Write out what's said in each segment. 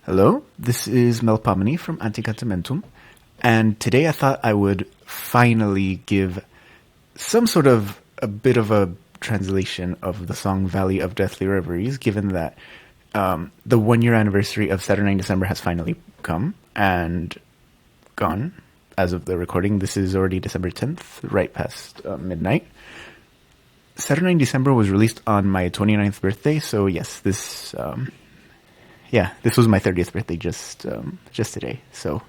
Hello, this is Melpomene from Antecantamentum, and today I thought I would finally give some sort of a bit of a translation of the song Valley of Deathly Reveries, given that the 1 year anniversary of Saturday December has finally come and gone. As of the recording, this is already December 10th, right past midnight. Saturday December was released on my 29th birthday, so yes, this was my 30th birthday just today. So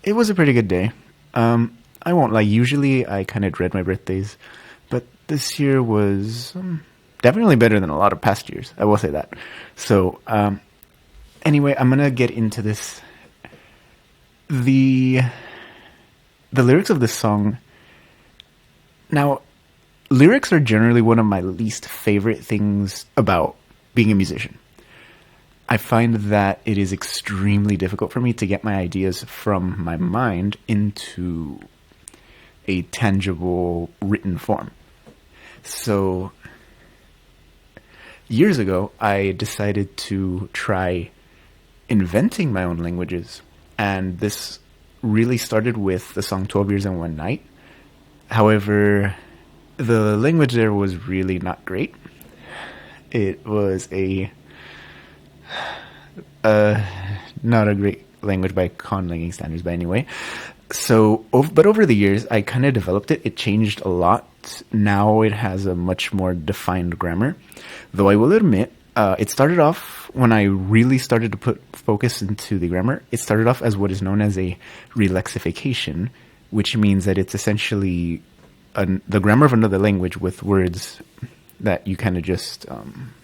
it was a pretty good day. I won't lie, usually I kind of dread my birthdays, but this year was definitely better than a lot of past years. I will say that. So anyway, I'm going to get into this. The lyrics of this song. Now, lyrics are generally one of my least favorite things about being a musician. I find that it is extremely difficult for me to get my ideas from my mind into a tangible written form. So, years ago, I decided to try inventing my own languages, and this really started with the song 12 Years and One Night. However, the language there was really not great. It was not a great language by conlanging standards, but anyway. So, but over the years, I kind of developed it. It changed a lot. Now it has a much more defined grammar. Though I will admit, it started off, when I really started to put focus into the grammar, it started off as what is known as a relexification, which means that it's essentially the grammar of another language with words that you kind of just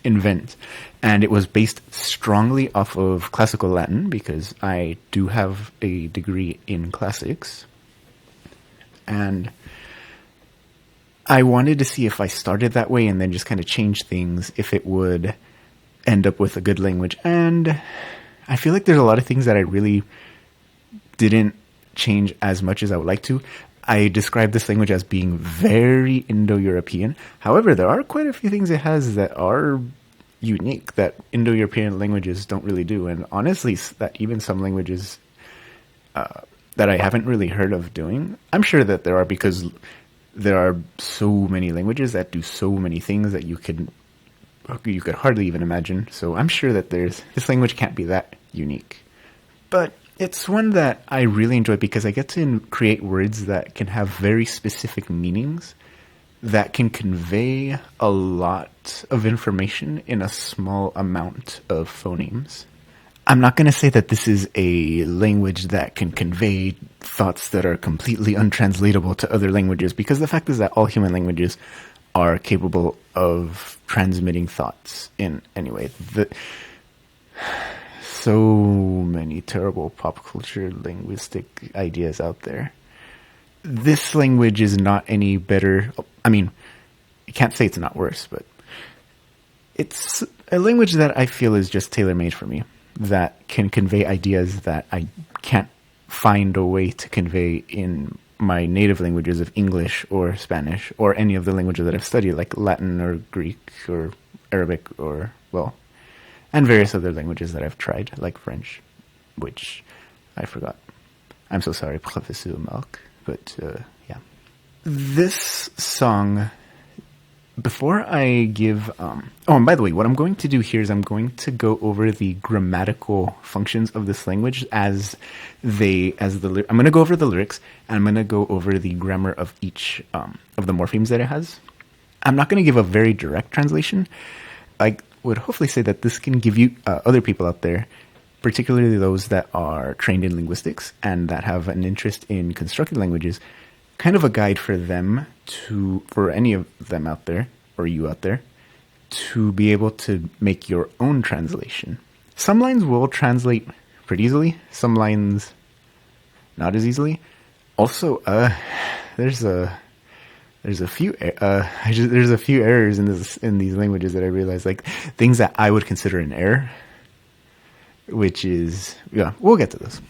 invent. And it was based strongly off of classical Latin, because I do have a degree in classics. And I wanted to see if I started that way and then just kind of change things, if it would end up with a good language. And I feel like there's a lot of things that I really didn't change as much as I would like to. I describe this language as being very Indo-European. However, there are quite a few things it has that are unique that Indo-European languages don't really do. And honestly, that even some languages that I haven't really heard of doing. I'm sure that there are, because there are so many languages that do so many things that you could hardly even imagine. So I'm sure that this language can't be that unique. But it's one that I really enjoy because I get to create words that can have very specific meanings that can convey a lot of information in a small amount of phonemes. I'm not going to say that this is a language that can convey thoughts that are completely untranslatable to other languages, because the fact is that all human languages are capable of transmitting thoughts in any way. So many terrible pop culture linguistic ideas out there. This language is not any better. I mean, you can't say it's not worse, but it's a language that I feel is just tailor-made for me, that can convey ideas that I can't find a way to convey in my native languages of English or Spanish or any of the languages that I've studied, like Latin or Greek or Arabic or, well, and various other languages that I've tried, like French, which I forgot. I'm so sorry, Professeur Marc, but yeah. This song, before I give... and by the way, what I'm going to do here is I'm going to go over the grammatical functions of this language I'm going to go over the lyrics, and I'm going to go over the grammar of each of the morphemes that it has. I'm not going to give a very direct translation. I would hopefully say that this can give you other people out there, particularly those that are trained in linguistics and that have an interest in constructed languages, kind of a guide for any of them out there, or you out there, to be able to make your own translation. Some lines will translate pretty easily, some lines not as easily. Also, there's a few errors in these languages that I realized, like things that I would consider an error, which is, yeah, we'll get to those.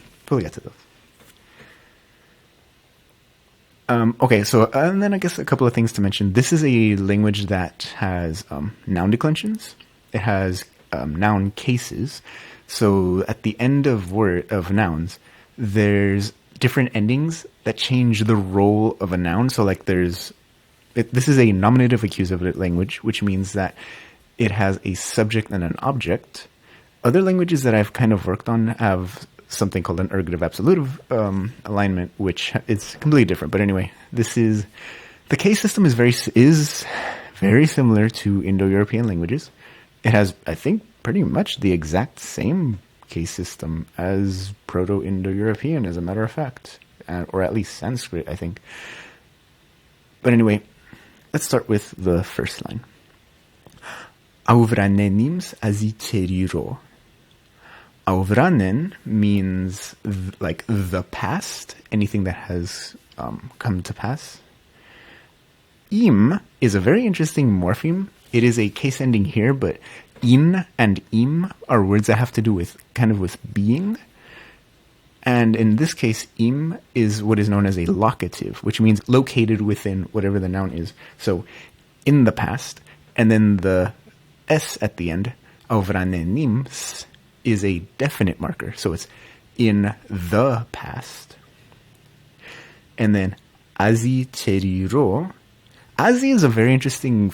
Okay, so and then I guess a couple of things to mention. This is a language that has noun declensions. It has noun cases. So at the end of nouns, there's different endings that change the role of a noun. So like this is a nominative accusative language, which means that it has a subject and an object. Other languages that I've kind of worked on have something called an ergative absolutive alignment, which is completely different. But anyway, the case system is very similar to Indo-European languages. It has, I think, pretty much the exact same case system as Proto-Indo-European, as a matter of fact, or at least Sanskrit, I think. But anyway, let's start with the first line. Auvranenims aziteriro. Auvranen means like the past, anything that has come to pass. Im is a very interesting morpheme. It is a case ending here, but in and im are words that have to do with being. And in this case, im is what is known as a locative, which means located within whatever the noun is. So in the past, and then the s at the end, auvranenims, is a definite marker. So it's in the past. And then aziteriro. Azi is a very interesting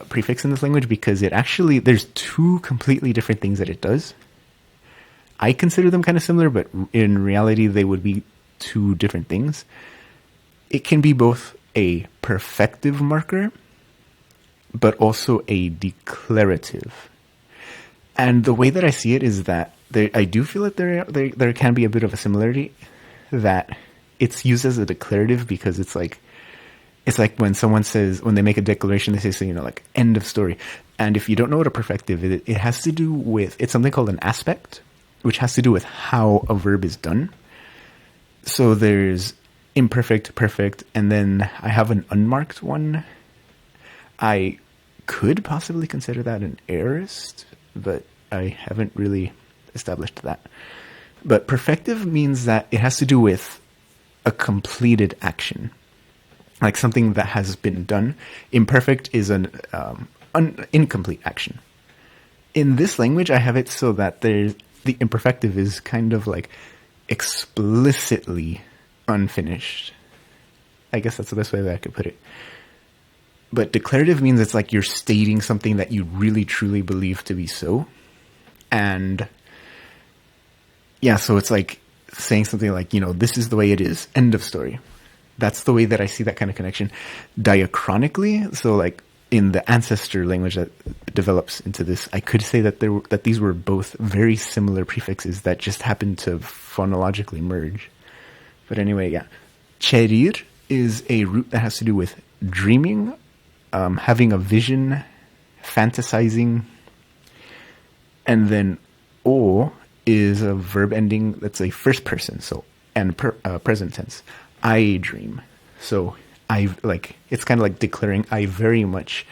prefix in this language because there's two completely different things that it does. I consider them kind of similar, but in reality, they would be two different things. It can be both a perfective marker, but also a declarative. And the way that I see it is that I do feel that there can be a bit of a similarity, that it's used as a declarative because it's like when when they make a declaration, they say, like end of story. And if you don't know what a perfective is, it has to do with, it's something called an aspect, which has to do with how a verb is done. So there's imperfect, perfect, and then I have an unmarked one. I could possibly consider that an aorist, but I haven't really established that. But perfective means that it has to do with a completed action, like something that has been done. Imperfect is an incomplete action. In this language, I have it so that the imperfective is kind of like explicitly unfinished. I guess that's the best way that I could put it. But declarative means it's like you're stating something that you really truly believe to be so. And yeah, so it's like saying something like, this is the way it is, end of story. That's the way that I see that kind of connection. Diachronically, so like in the ancestor language that develops into this, I could say that these were both very similar prefixes that just happened to phonologically merge. But anyway, yeah. Cherir is a root that has to do with dreaming, having a vision, fantasizing. And then o is a verb ending that's a first person, and present tense. I dream. So it's kind of like declaring I very much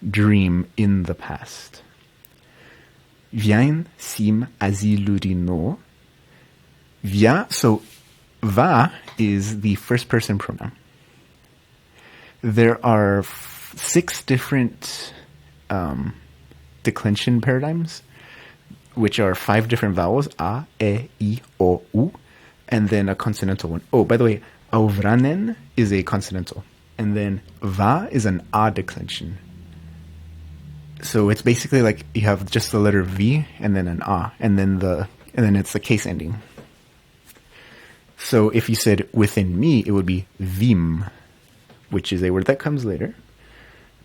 dream in the past. Vien sim azilurino. Via, so va is the first person pronoun. There are 6 different declension paradigms, which are 5 different vowels, a, e, I, o, u, and then a consonantal one. Oh, by the way, auvranen is a consonantal, and then va is an a declension. So it's basically like you have just the letter V and then an a, and then it's the case ending. So if you said within me, it would be vim, which is a word that comes later.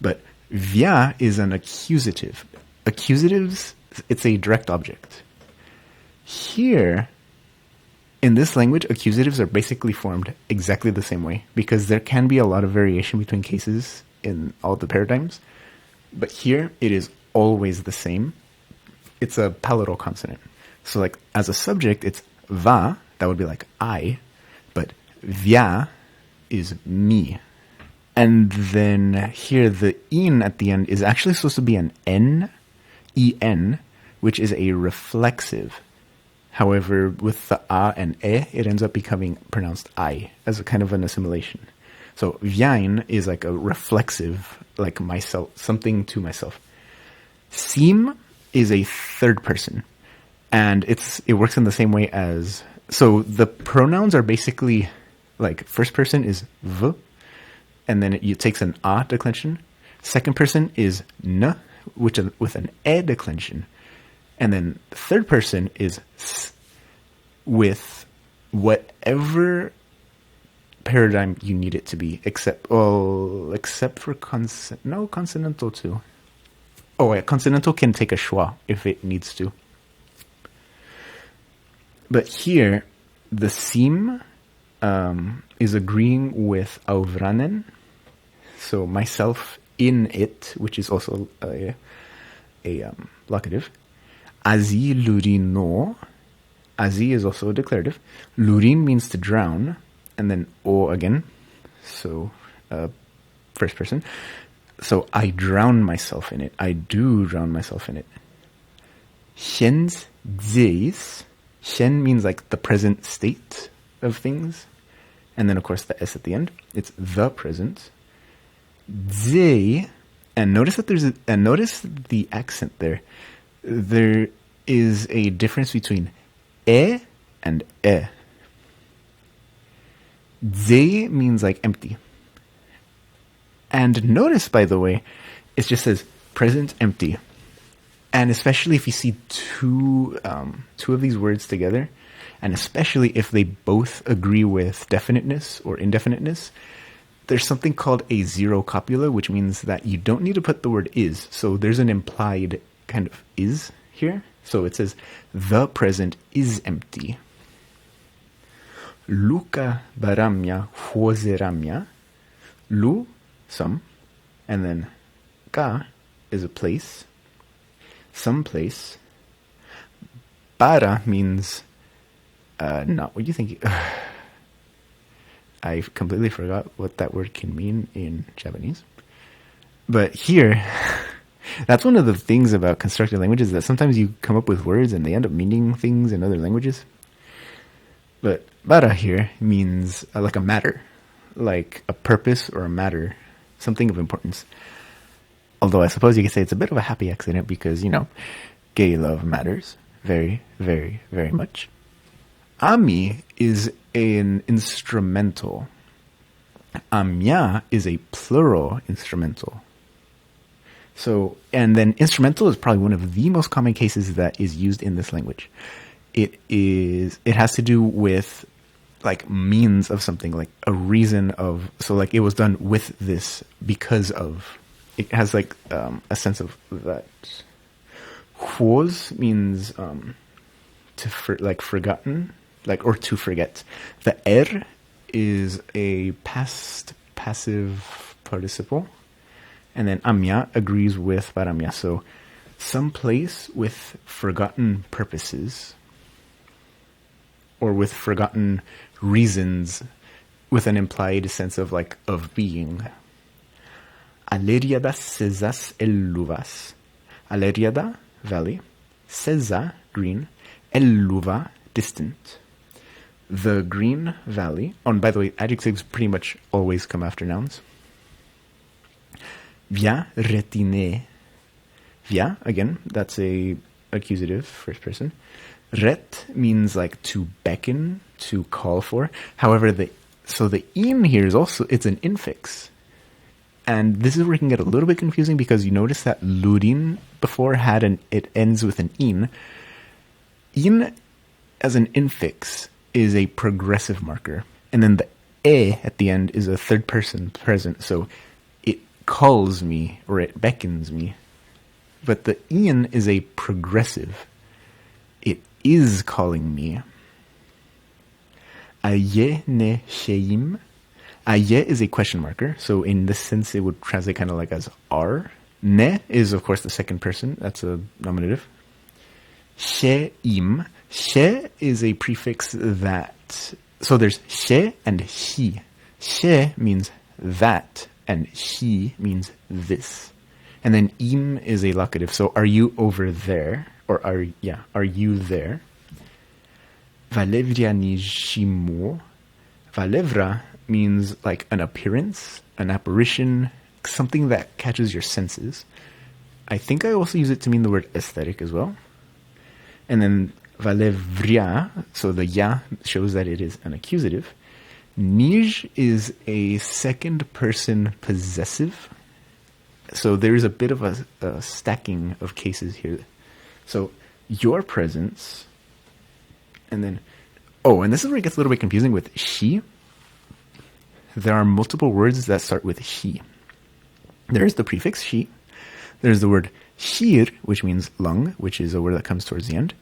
But via is an accusative. Accusatives, it's a direct object. Here, in this language, accusatives are basically formed exactly the same way, because there can be a lot of variation between cases in all the paradigms. But here, it is always the same. It's a palatal consonant. So like as a subject, it's va, that would be like I, but via is me. And then here, the in at the end is actually supposed to be an N, E-N, which is a reflexive. However, with the a and e, it ends up becoming pronounced I, as a kind of an assimilation. So vien is like a reflexive, like myself, something to myself. Sim is a third person. And it works in the same way as, so the pronouns are basically like first person is v, and then it takes an a declension. Second person is n, which with an e declension, and then third person is s, with whatever paradigm you need it to be, except for consonantal too. Oh yeah, consonantal can take a schwa if it needs to. But here, the seam is agreeing with auvranen, so myself in it, which is also a locative. Azi lurino. Azi is also a declarative. Lurin means to drown, and then o again, so first person. So I drown myself in it. I do drown myself in it. Hens zeis. Shen means like the present state of things. And then, of course, the S at the end. It's the present. Ze, and notice that notice the accent there. There is a difference between e and e. Ze means like empty. And notice, by the way, it just says present empty. And especially if you see two of these words together, and especially if they both agree with definiteness or indefiniteness, there's something called a zero copula, which means that you don't need to put the word is. So there's an implied kind of is here. So it says, the present is empty. Luca baramia huoseramia. Lu, some. And then ka is a place. Some place. Para means not what you think. I completely forgot what that word can mean in Japanese. But here, that's one of the things about constructed languages, that sometimes you come up with words and they end up meaning things in other languages. But bara here means like a matter, like a purpose or a matter, something of importance. Although I suppose you could say it's a bit of a happy accident because, gay love matters very, very, very much. Ami is an instrumental. Amya is a plural instrumental. So, and then instrumental is probably one of the most common cases that is used in this language. It has to do with like means of something, like a reason of, so like it was done with this because of. It has like a sense of that. Huos means forgotten, like, or to forget. The er is a past passive participle, and then amya agrees with baramya. So some place with forgotten purposes or with forgotten reasons, with an implied sense of like of being. Aleriada sezas elluvas. Aleriada, valley. Seza, green. Elluva, distant. The green valley. Oh, and by the way, adjectives pretty much always come after nouns. Via retine. Via, again, that's a accusative, first person. Ret means like to beckon, to call for. However, the in here is also, it's an infix. And this is where it can get a little bit confusing because you notice that lurin before it ends with an in. In as an infix is a progressive marker. And then the e at the end is a third person present. So it calls me or it beckons me. But the in is a progressive. It is calling me. Aye ne sheim. Aye is a question marker, so in this sense it would translate kind of like as are. Ne is of course the second person, that's a nominative. She'im. She is a prefix that, so there's she and he. She means that, and he means this. And then im is a locative, so are you over there? Or are you there? Valevria nijimo. Valevra means like an appearance, an apparition, something that catches your senses. I think I also use it to mean the word aesthetic as well. And then valevria, so the ya shows that it is an accusative. Nij is a second person possessive. So there's a bit of a stacking of cases here. So your presence, and then, and this is where it gets a little bit confusing with she. There are multiple words that start with she. There's the prefix she. There's the word shir, which means lung, which is a word that comes towards the end.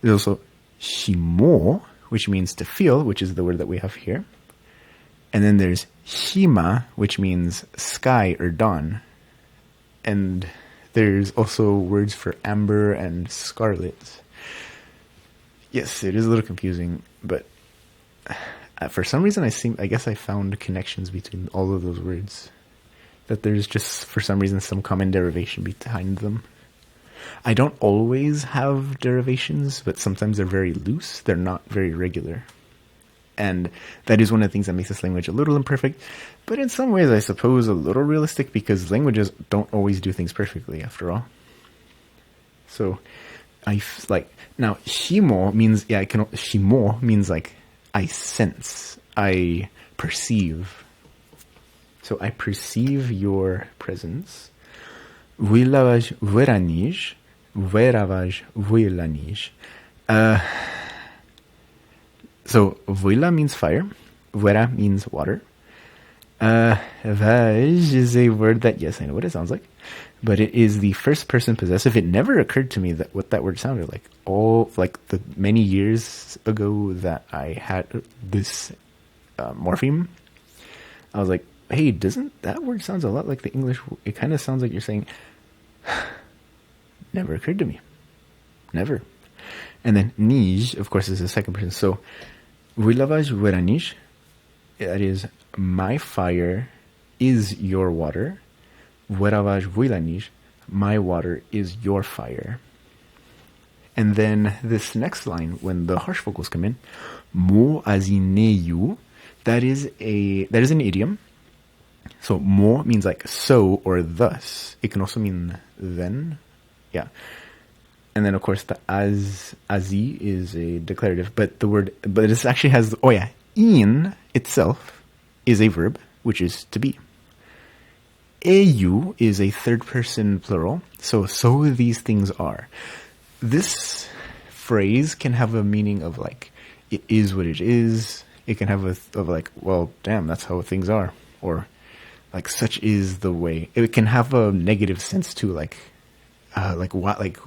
There's also shimo, which means to feel, which is the word that we have here. And then there's shima, which means sky or dawn. And there's also words for amber and scarlet. Yes, it is a little confusing, but for some reason I guess I found connections between all of those words. That there's just, for some reason, some common derivation behind them. I don't always have derivations, but sometimes they're very loose. They're not very regular. And that is one of the things that makes this language a little imperfect, but in some ways, I suppose, a little realistic, because languages don't always do things perfectly, after all. So, now, shimo means, shimo means like, I sense, I perceive. So I perceive your presence. Vuilavas vueranij, vueravas vuilanij. So vuila means fire, vuera means water. Vaj is a word that, yes, I know what it sounds like, but it is the first person possessive. It never occurred to me that what that word sounded like. The many years ago that I had this morpheme, I was like, hey, doesn't that word sounds a lot like the English? It kind of sounds like you're saying, never occurred to me. Never. And then nij, of course, is the second person. So, vuilavas vueranij, that is, my fire is your water. Vueravas vuilanij, my water is your fire. And then this next line, when the harsh vocals come in, mo azineyu, that is an idiom. So mo means like so or thus. It can also mean then. Yeah. And then of course the azi is a declarative, but this actually has, in itself is a verb, which is to be. Eu is a third person plural. So these things are. This phrase can have a meaning of like, it is what it is. It can have of like, well, damn, that's how things are. Or like, such is the way. It can have a negative sense too, like what, like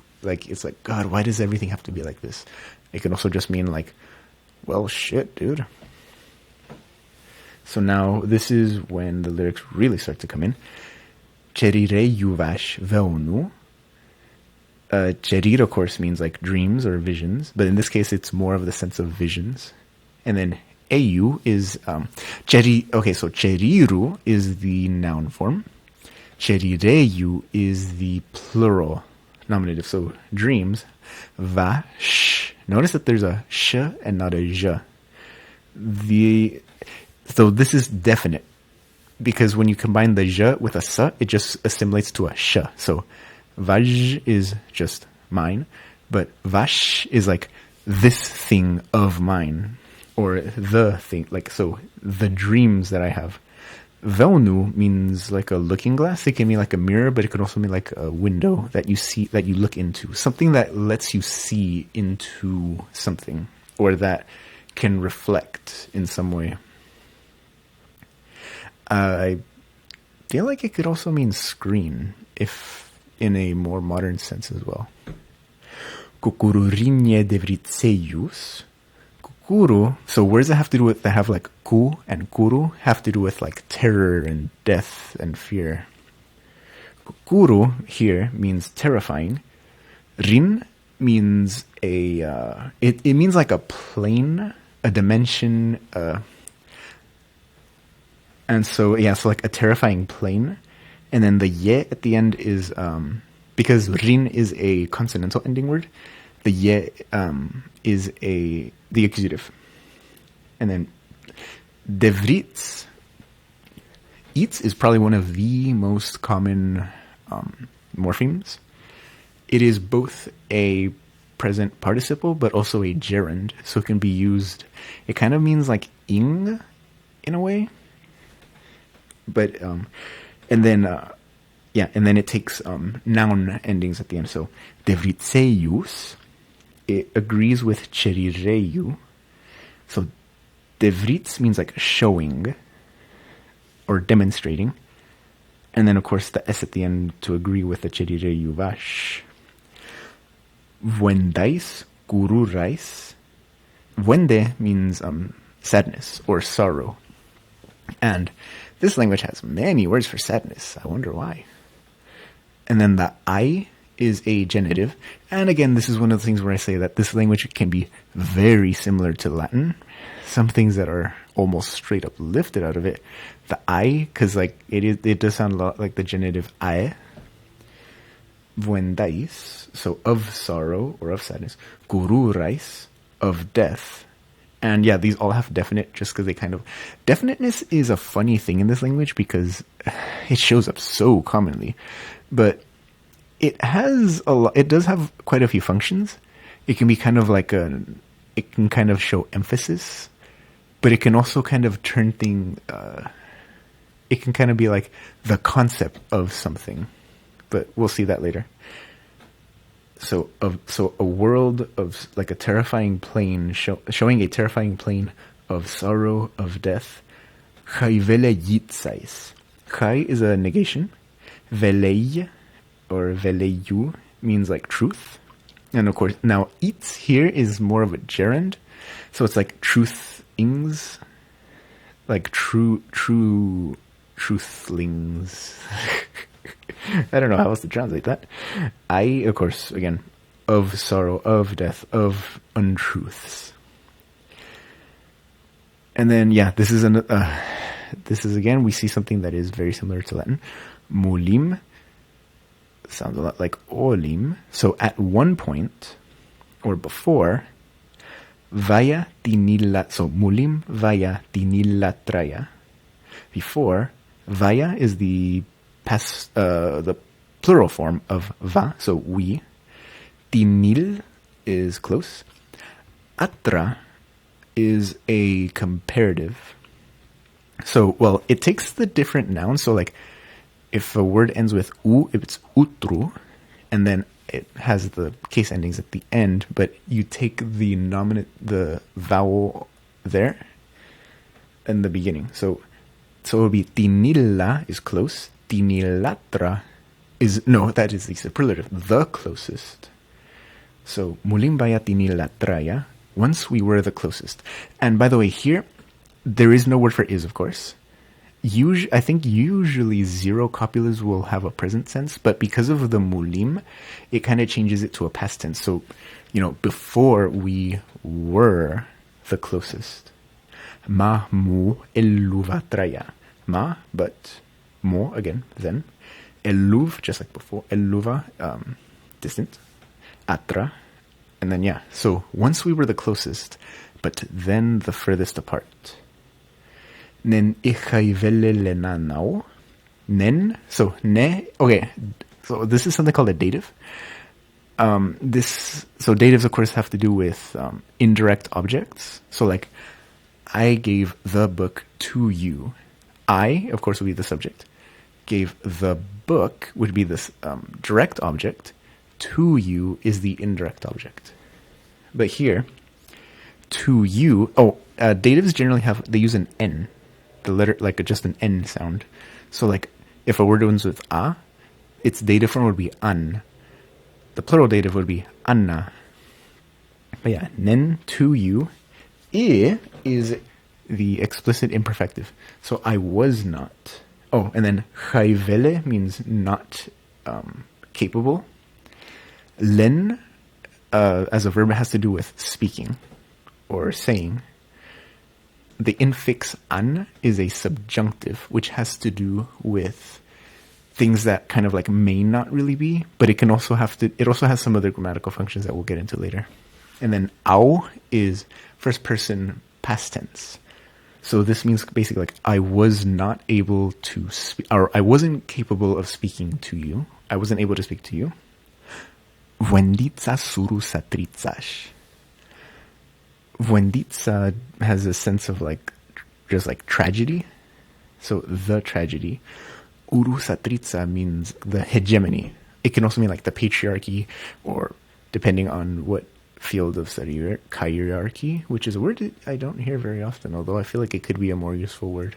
it's like, God, why does everything have to be like this? It can also just mean like, well, shit, dude. So now this is when the lyrics really start to come in. Cherire yuvash veonu. Cherir, of course, means like dreams or visions, but in this case, it's more of the sense of visions. And then eu is so cheriru is the noun form. Cherireyu is the plural nominative. So dreams, vash. Notice that there's a sh and not a j. So this is definite, because when you combine the j with a sa, it just assimilates to a sh. So vaj is just mine, but vash is like this thing of mine, or the thing, like, so the dreams that I have. Velnu means like a looking glass. It can mean like a mirror, but it can also mean like a window that you see, that you look into, something that lets you see into something, or that can reflect in some way. I feel like it could also mean screen, if in a more modern sense as well. Kukururinye devritseius. Kukuru, so words that have to do with, that have like ku and kuru, have to do with like terror and death and fear. Kukuru here means terrifying. Rin means it means like a plane, a dimension, and so like a terrifying plane. And then the ye at the end is, because rin is a consonantal ending word, the ye is the accusative. And then devrits, its is probably one of the most common morphemes. It is both a present participle, but also a gerund. So it can be used, it kind of means like ing in a way. But, and then it takes noun endings at the end. So, devritseus, it agrees with cherireu. So, devrits means like showing or demonstrating. And then, of course, the S at the end to agree with the cherireu vash. Vuendais, gururais. Vuende means sadness or sorrow. And this language has many words for sadness. I wonder why. And then the I is a genitive. And again, this is one of the things where I say that this language can be very similar to Latin. Some things that are almost straight up lifted out of it. The I, because like it does sound a lot like the genitive I. Vuendais, so of sorrow or of sadness. Gururais, of death. And yeah, these all have definite just because they kind of... Definiteness is a funny thing in this language because it shows up so commonly. But it has a lot... It does have quite a few functions. It can be kind of like it can kind of show emphasis. But it can also kind of turn things... it can kind of be like the concept of something. But we'll see that later. So a world of like a terrifying plane, showing a terrifying plane of sorrow, of death. Chai vele yitzais. Chai is a negation. Velei or veleyu means like truth. And of course, now itz here is more of a gerund. So it's like truthings. Like truthlings. I don't know how else to translate that. I, of course, again, of sorrow, of death, of untruths. And then, yeah, this is again, we see something that is very similar to Latin. Mulim sounds a lot like olim. So at one point, or before, vaya tinila, so mulim vaya tinilatraya. Before, vaya is the plural form of va, so we. Tinil is close. Atra is a comparative. So, well, it takes the different nouns. So, like, if a word ends with u, it's utru, and then it has the case endings at the end, but you take the the vowel there in the beginning. So it would be tinilla is close. Tinilatra is, no, that is the superlative, the closest. So, mulimbaya tinilatraya, once we were the closest. And by the way, here, there is no word for is, of course. I think usually zero copulas will have a present tense, but because of the mulim, it kind of changes it to a past tense. So, before we were the closest. Ma mu eluvatraya. Ma, but mo, again, then. Eluv, just like before. Eluva, distant. Atra. And then, yeah. So, once we were the closest, but then the furthest apart. Nen ichaivele lenanao. Nen, so ne, okay. So, this is something called a dative. So datives, of course, have to do with indirect objects. So, like, I gave the book to you. I, of course, would be the subject. Gave the book would be this direct object. To you is the indirect object. But here, to you, datives generally they use an N. The letter, like just an N sound. So, like, if a word ends with a, its dative form would be an. The plural dative would be anna. But yeah, nen, to you. I is the explicit imperfective. So I was not. Oh, and then chaivele means not capable. Len, as a verb, has to do with speaking or saying. The infix an is a subjunctive, which has to do with things that kind of like may not really be, but it also has some other grammatical functions that we'll get into later. And then au is first person past tense. So this means basically like I was not able to speak, or I wasn't capable of speaking to you. I wasn't able to speak to you. Vuenditsa suru satritsash. Vuenditsa has a sense of like, just like tragedy. So the tragedy. Uru satritsa means the hegemony. It can also mean like the patriarchy, or depending on what field of study you're at, hierarchy, which is a word that I don't hear very often, although I feel like it could be a more useful word.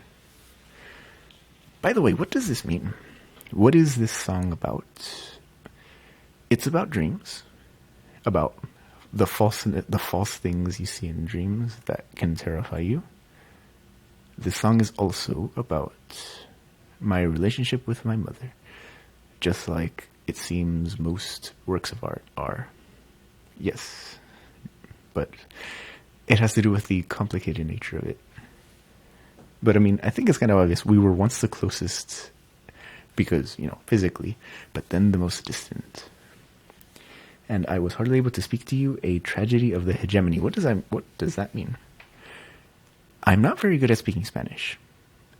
By the way, what does this mean? What is this song about? It's about dreams, about the false things you see in dreams that can terrify you. This song is also about my relationship with my mother, just like it seems most works of art are. Yes, but it has to do with the complicated nature of it. But I mean, I think it's kind of obvious. We were once the closest because, physically, but then the most distant. And I was hardly able to speak to you. A tragedy of the hegemony. What does that mean? I'm not very good at speaking Spanish.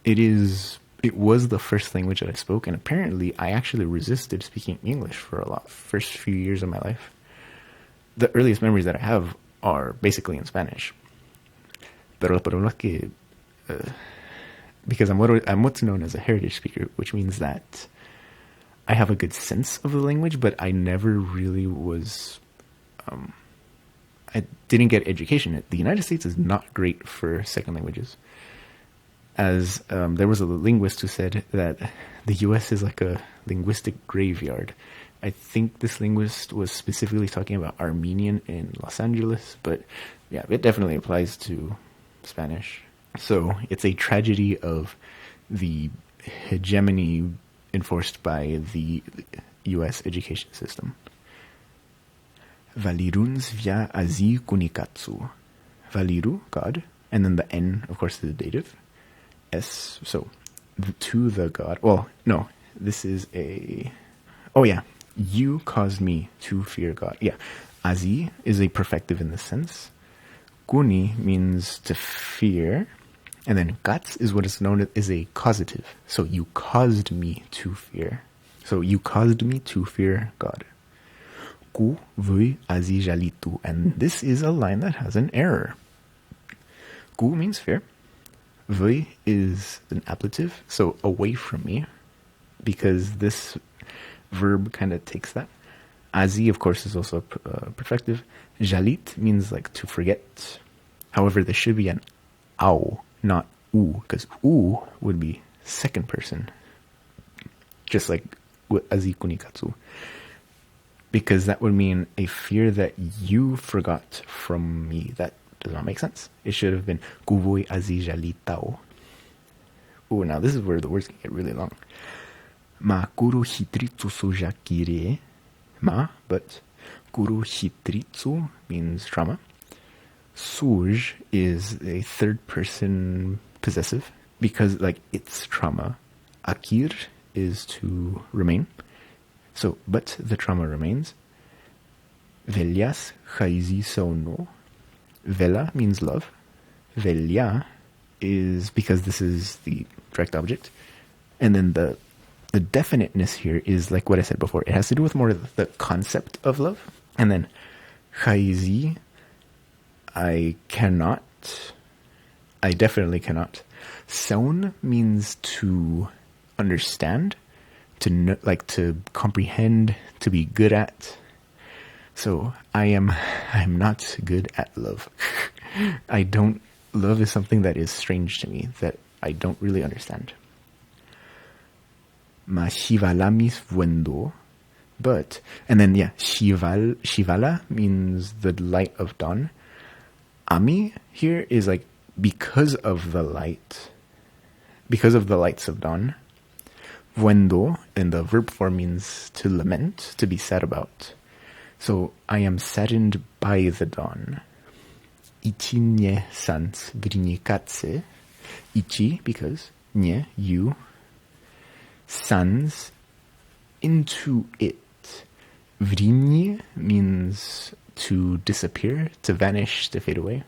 It was the first language that I spoke, and apparently I actually resisted speaking English for first few years of my life. The earliest memories that I have are basically in Spanish. Pero el problema es que, because I'm what's known as a heritage speaker, which means that I have a good sense of the language, but I never really was, I didn't get education. The United States is not great for second languages. As there was a linguist who said that the U.S. is like a linguistic graveyard. I think this linguist was specifically talking about Armenian in Los Angeles, but yeah, it definitely applies to Spanish. So it's a tragedy of the hegemony enforced by the U.S. education system. Valiruns via azi kunikatsu. Valiru, God, and then the N, of course, is the dative. S, so to the God. Well, no, this is you caused me to fear God. Yeah, azi is a perfective in this sense. Kuni means to fear. And then kats is what is known as a causative. So you caused me to fear. So you caused me to fear God. Ku vui azi jalitu. And this is a line that has an error. Ku means fear. Vui is an ablative, so away from me, because this verb kind of takes that. Azi, of course, is also a perfective. Jalit means like to forget. However, there should be an au, not u, because u would be second person, just like azi kunikatsu, because that would mean a fear that you forgot from me. That does not make sense. It should have been kuvoi azi jalitao. Oh, now this is where the words can get really long. Ma kuru hitritsu sujakire. Ma, but kuru hitritsu means trauma. Suj is a third person possessive because like it's trauma. Akir is to remain. So, but the trauma remains. Velias chaizi sono. Vela means love. Velia is because this is the direct object. And then the definiteness here is like what I said before. It has to do with more of the concept of love. And then chaizi, I definitely cannot. Seon means to understand, to know, like to comprehend, to be good at. So I'm not good at love. Love is something that is strange to me, that I don't really understand. Ma shivalamis vuendo, but, and then yeah, shivala means the light of dawn. Ami here is like because of the lights of dawn. Vuendo in the verb form means to lament, to be sad about. So I am saddened by the dawn. Ichi nie sans vrinikace. Ichi because nie you. Sans into it. Vrini means to disappear, to vanish, to fade away.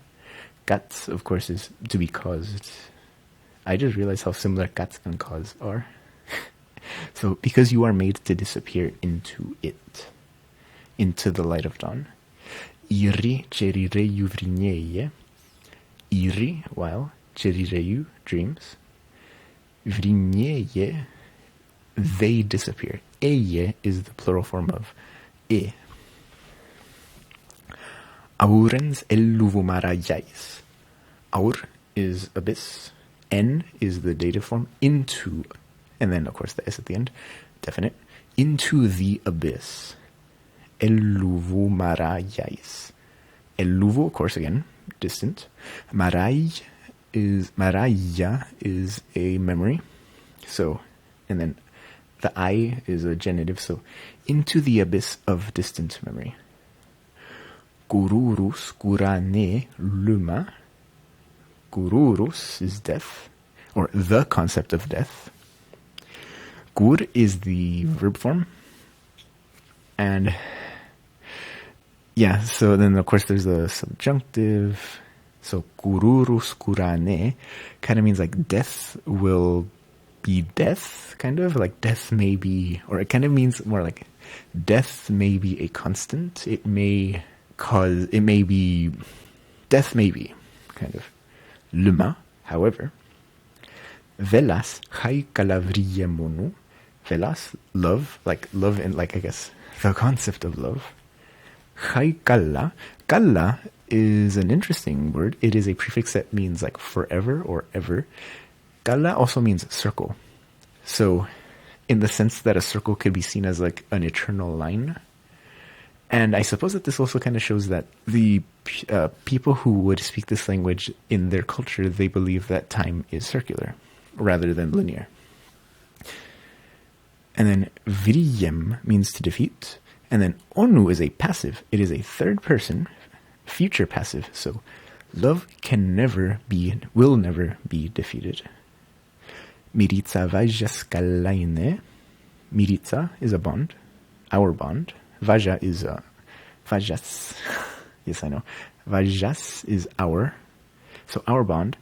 Kats, of course, is to be caused. I just realized how similar kats and cause are. So, because you are made to disappear into it. into the light of dawn. Iri cerireu vrinieie. Iri, while, cerireu, dreams. Vrinieie, they disappear. Eie is the plural form of e. Aurens elluvumarajais. Aur is abyss. En is the dative form. Into, and then of course the s at the end, definite. Into the abyss. Elluvumarajais. Elluvu, of course, again, distant. Maraya is a memory. So, and then the I is a genitive. So, into the abyss of distant memory. Gururus gurane luma. Gururus is death, or the concept of death. Gur is the verb form. And yeah, so then of course there's the subjunctive. So gururus gurane kind of means like death will be death, kind of like death may be, or it kind of means more like death may be a constant. It may be, death may be, kind of. Luma, however, velas hai calavriemonu. Velas, love, like love and like I guess the concept of love. Hai kalla. Kalla is an interesting word. It is a prefix that means like forever or ever. Kalla also means circle. So in the sense that a circle could be seen as like an eternal line. And I suppose that this also kind of shows that the people who would speak this language in their culture, they believe that time is circular rather than linear. And then vriem means to defeat. And then onu is a passive. It is a third person, future passive. So love will never be defeated. Miritsa vajas kalaine. Miritsa is a bond, our bond. Vaja is vajas. Yes, I know. Vajas is our. So our bond.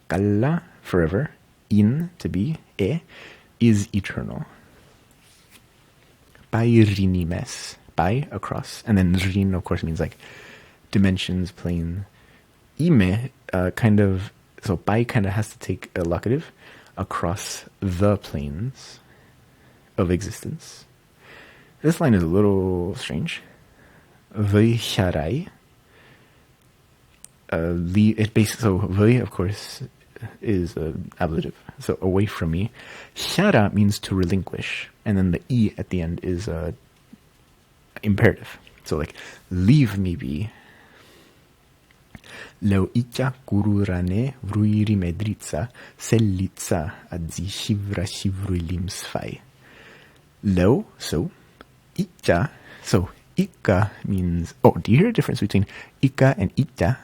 Kalla, forever. In, to be. E, is eternal. Pairinimes. Pai, across. And then rin, of course, means like dimensions, plane. Ime, kind of. So pai kind of has to take a locative across the planes of existence. This line is a little strange. Veicharai. So vei, of course, is an ablative. So away from me. Chara means to relinquish, and then the e at the end is imperative. So like, leave me be. Leu icha kururane vruiri medritsa sellitsa adzi shivra shivruilim sfai. Leu, so. Icha, so ika means, do you hear a difference between ika and ita?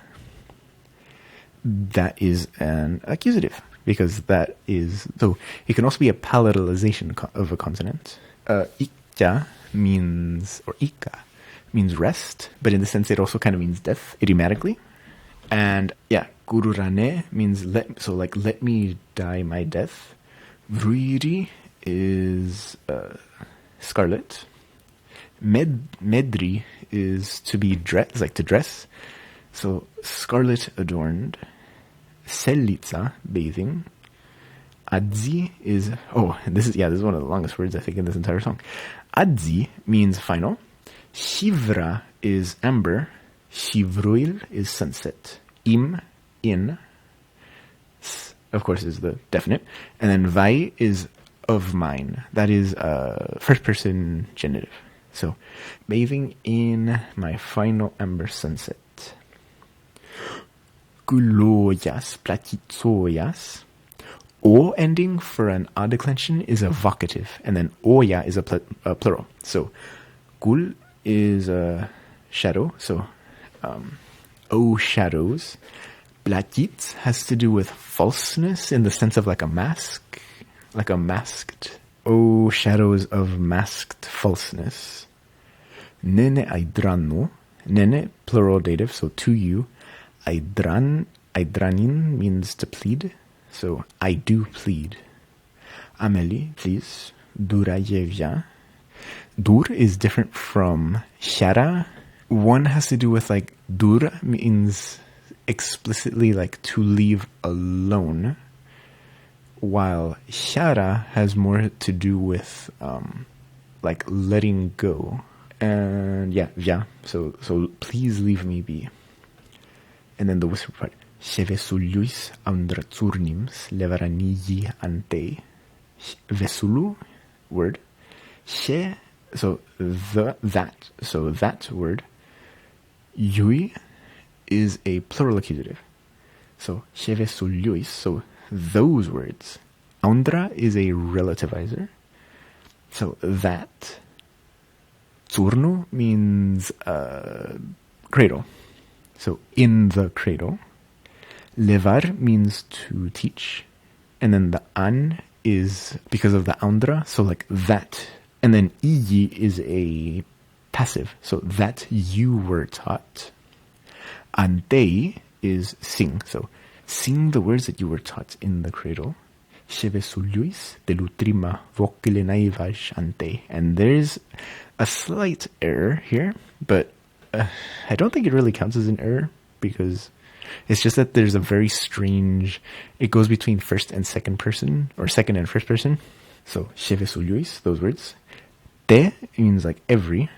That is an accusative, because that is, so it can also be a palatalization of a consonant. Icha means, or ika means rest, but in the sense it also kind of means death, idiomatically. And yeah, gururane means let me die my death. Vruiri is scarlet. Medri is to be dressed, like to dress. So scarlet adorned. Sellitsa, bathing. Adzi is this is one of the longest words I think in this entire song. Adzi means final. Shivra is amber. Shivruil is sunset. Im, in, of course, is the definite. And then vai is of mine. That is first person genitive. So, bathing in my final amber sunset. Guloyas, platitsoyas. O ending for an a declension is a vocative, and then oya is a plural. So, gul is a shadow. So, O shadows. Platit has to do with falseness in the sense of like a mask, like a masked. O shadows of masked falseness. Nene aidrano. Nene, plural dative, so to you. Aidranin means to plead. So, I do plead. Amélie, please. Durayevia. Dur is different from shara. One has to do with like dur means explicitly like to leave alone, while shara has more to do with like letting go. And yeah, so please leave me be. And then the whisper part. Vesuluis andraturnims levaranigi ante. Vesulu word. She, so that word. Yui is a plural accusative. So vesuluis, so those words. Andra is a relativizer. So that. Turnu means cradle. So in the cradle. Levar means to teach. And then the an is because of the andra, so like that. And then iyi is a passive, so that you were taught. Ante is sing, so sing the words that you were taught in the cradle. Shevesuluis delutrima vokilenaivaj ante. And there's a slight error here, but I don't think it really counts as an error because it's just that there's a very strange, it goes between first and second person, or second and first person. So, shevesuluis, those words. Te means like every.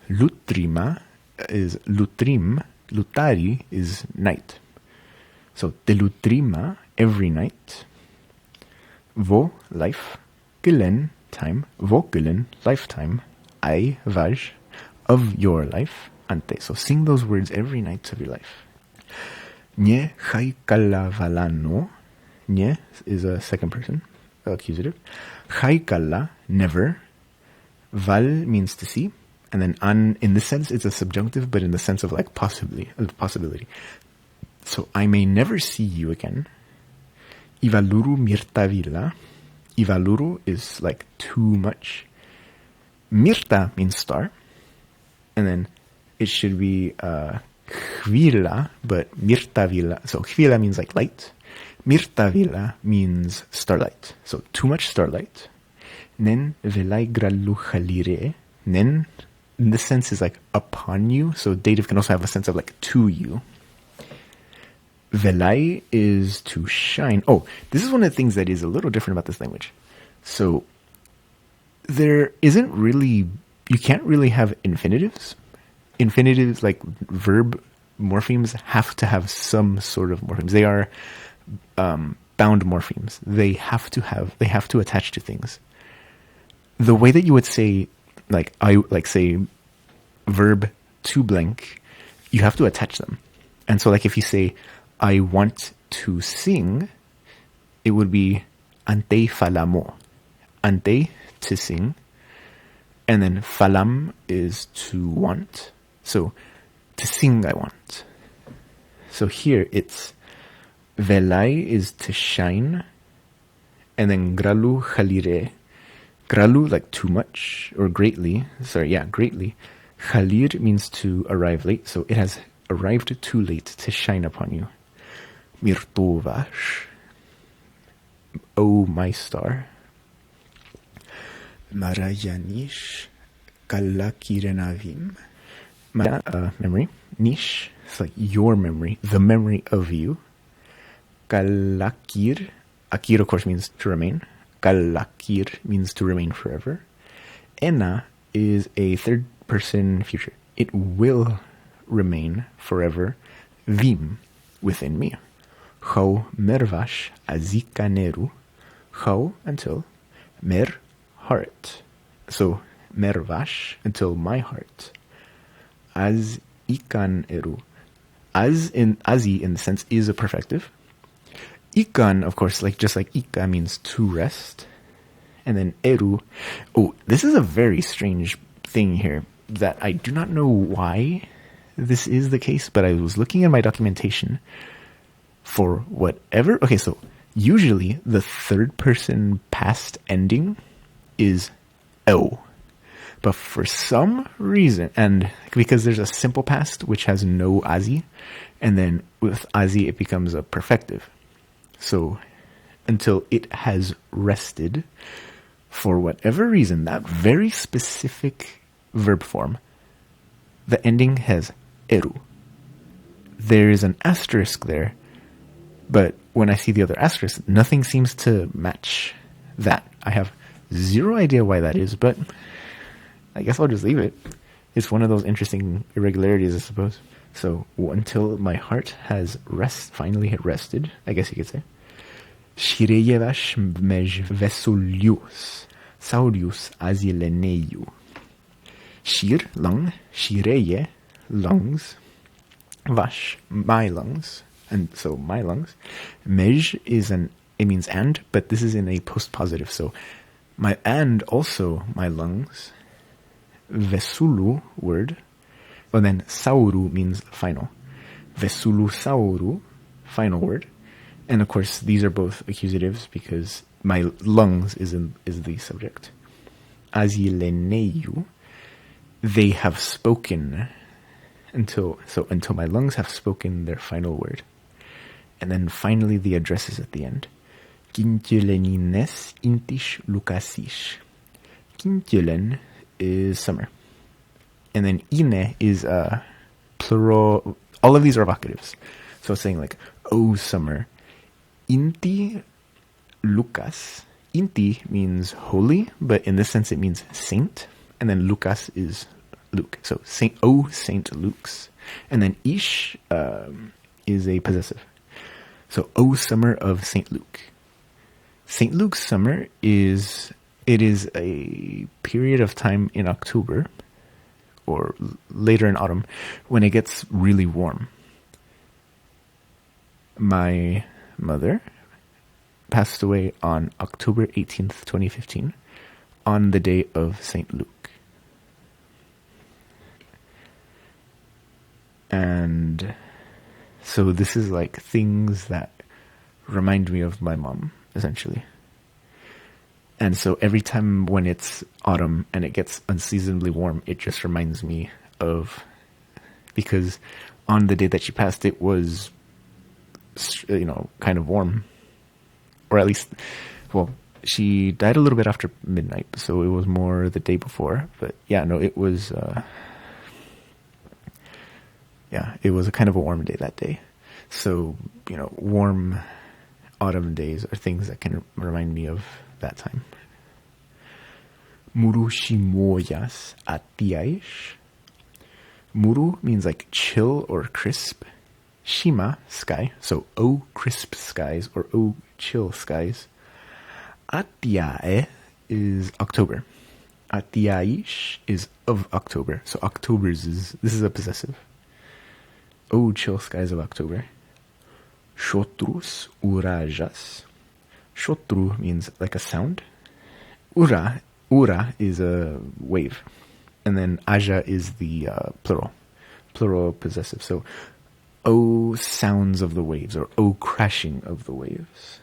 Lutrima is lutrim. Lutari is night. So, te lutrima, every night. Vo, life. Gilen, time. Vo gilen, lifetime. Ai, vaj, of your life. Ante. So, sing those words every night of your life. Nye haikala valano. Nye is a second person accusative. Haikala, never. Val means to see. And then an, in this sense, it's a subjunctive, but in the sense of like possibility. So I may never see you again. Ivaluru mirtavila. Ivaluru is like too much. Mirta means star. And then it should be hvila, but mirtavila. So hvila means like light. Mirtavila means starlight. So too much starlight. Nen velai gralu halire. Nen, in this sense, is like upon you. So dative can also have a sense of like to you. Velai is to shine. Oh, this is one of the things that is a little different about this language. So there isn't really, you can't really have infinitives. Infinitives, like verb morphemes, have to have some sort of morphemes. They are bound morphemes. They have to attach to things. The way that you would say, say verb to blank, you have to attach them. And so like if you say, I want to sing, it would be ante falamo. Ante, to sing. And then falam is to want. So to sing, I want. So here it's velai is to shine. And then gralu halire. Gralu, like too much or greatly. Greatly. Halir means to arrive late. So it has arrived too late to shine upon you. Mirtovash. Oh, my star. Marayanish kalakirenavim. Memory. Nish, it's like your memory, the memory of you. Kalakir. Akir, of course, means to remain. Kalakir means to remain forever. Ena is a third person future. It will remain forever. Vim, within me. How mervash azikaneru. How, until. Mer, heart. So, mervash, until my heart. Az ikan eru. Azi in the sense is a perfective. Ikan, of course, just like ika means to rest. And then eru. Oh, this is a very strange thing here that I do not know why this is the case, but I was looking at my documentation for whatever. Okay, so usually the third person past ending is o. But for some reason, and because there's a simple past which has no azi, and then with azi it becomes a perfective. So until it has rested, For whatever reason, that very specific verb form, the ending has eru. There is an asterisk there, but when I see the other asterisk, nothing seems to match that. I have zero idea why that is, but I guess I'll just leave it. It's one of those interesting irregularities, I suppose. So until my heart has finally rested, I guess you could say. Shirejevash mej vesolius, saurius azileneiu. Shir, lung, shireje, lungs, vash, my lungs, and so my lungs. Mej it means and, but this is in a post-positive, so and also my lungs. Vesulu, word, and then sauru means final. Vesulu sauru, final word. And of course, these are both accusatives because my lungs is the subject. Azileneiu, they have spoken until my lungs have spoken their final word. And then finally the address is at the end. Quintilenines intish lucasish. Quintilen is summer. And then ine is plural. All of these are vocatives. So it's saying like, oh, summer. Inti Lucas. Inti means holy, but in this sense it means saint. And then Lucas is Luke. So Saint Luke's. And then ish is a possessive. So oh, summer of Saint Luke. Saint Luke's summer is a period of time in October or later in autumn when it gets really warm. My mother passed away on October 18th, 2015, on the day of St. Luke. And so this is like things that remind me of my mom, essentially. And so every time when it's autumn and it gets unseasonably warm, it just reminds me of, because on the day that she passed, it was, kind of warm. Or at least, well, she died a little bit after midnight, so it was more the day before. But yeah, no, it was, it was a kind of a warm day that day. So, warm autumn days are things that can remind me of that time. Muru shimoyas atiaish. Muru means like chill or crisp. Shima, sky. So, oh, crisp skies or oh, chill skies. Atiae is October. Atiaish is of October. So, this is a possessive. Oh, chill skies of October. Shotrus urajas. Shotru means like a sound. Ura is a wave. And then aja is the plural possessive. So, oh, sounds of the waves, or oh, crashing of the waves.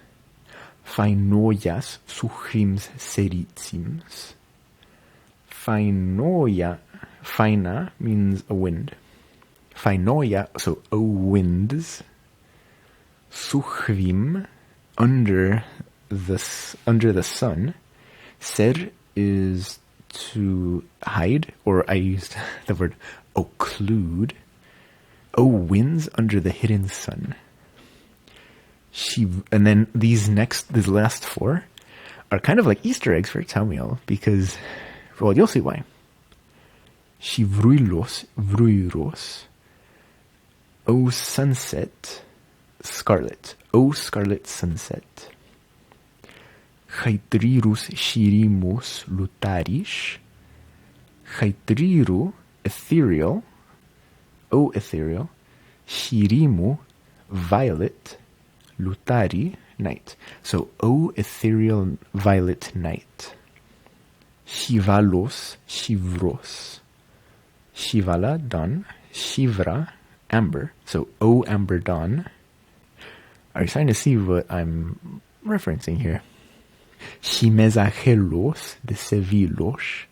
Phainoias suchims seritims. Phaina means a wind. Phainoia, so oh, winds. Suchvim, under the sun. Ser is to hide, or I used the word occlude. Oh, winds under the hidden sun. And then these last four are kind of like Easter eggs for Taumiel, because, well, you'll see why. Vruyros. Oh, sunset, scarlet. Oh, scarlet sunset. Chaitrirus shirimus lutarish. Chaitriru, ethereal. Oh, ethereal. Shirimu, violet. Lutari, night. So, oh, ethereal violet night. Shivalos, shivros. Shivala, dawn. Shivra, amber. So, oh, amber dawn. Are you starting to see what I'm referencing here? Shimezachelos, de sevilos.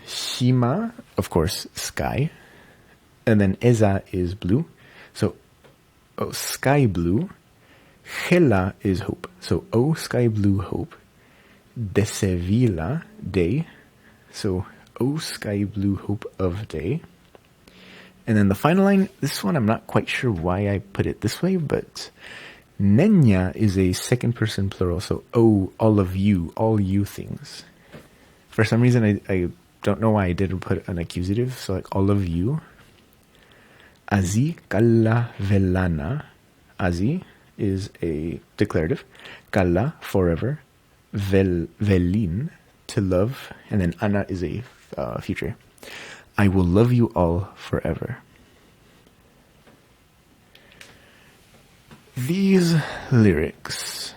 Shima, of course, sky. And then Eza is blue. So, oh, sky blue. Chela is hope. So, oh, sky blue hope. De Sevilla Day. So, oh sky blue hope of day. And then the final line, this one I'm not quite sure why I put it this way, but Nenya is a second person plural, so oh, all of you, all you things. For some reason, I don't know why I didn't put an accusative, so like all of you. Azi kalla velana. Azi is a declarative. Kalla, forever. Velin, to love. And then ana is a future. I will love you all forever. These lyrics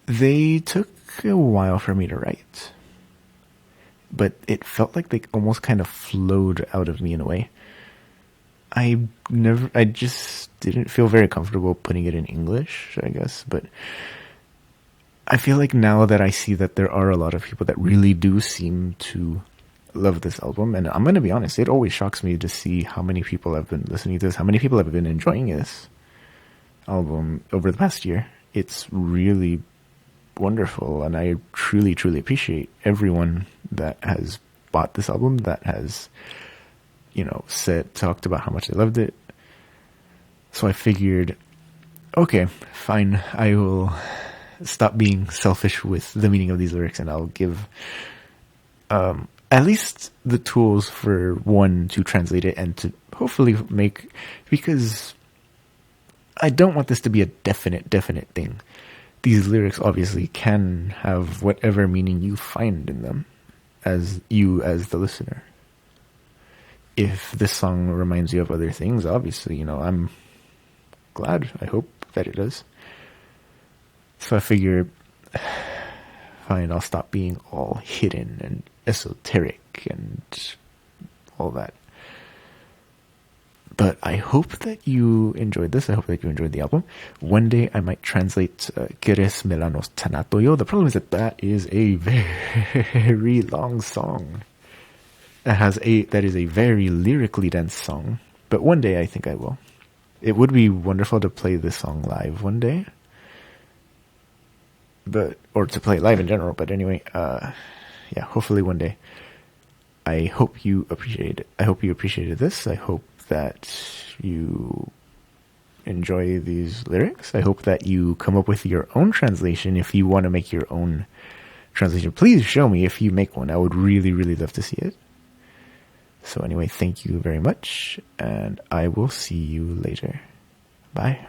they took a while for me to write, but it felt like they almost kind of flowed out of me in a way. I just didn't feel very comfortable putting it in English, I guess, but I feel like now that I see that there are a lot of people that really do seem to love this album, and I'm going to be honest, it always shocks me to see how many people have been listening to this, how many people have been enjoying this album over the past year. It's really wonderful, and I truly, truly appreciate everyone that has bought this album, that has, talked about how much they loved it. So I figured, okay, fine, I will stop being selfish with the meaning of these lyrics, and I'll give at least the tools for one to translate it and to hopefully make, because I don't want this to be a definite thing. These lyrics obviously can have whatever meaning you find in them as the listener. If this song reminds you of other things, obviously, I'm glad. I hope that it does. So I figure, fine, I'll stop being all hidden and esoteric and all that. But I hope that you enjoyed this. I hope that you enjoyed the album. One day I might translate Quieres Melanos Tanatoyo. The problem is that is a very long song. That is a very lyrically dense song. But one day I think I will. It would be wonderful to play this song live one day. Or to play live in general. But anyway, hopefully one day. I hope you appreciated it. I hope you appreciated this. I hope that you enjoy these lyrics. I hope that you come up with your own translation. If you want to make your own translation, please show me if you make one. I would really, really love to see it. So anyway, thank you very much, and I will see you later. Bye.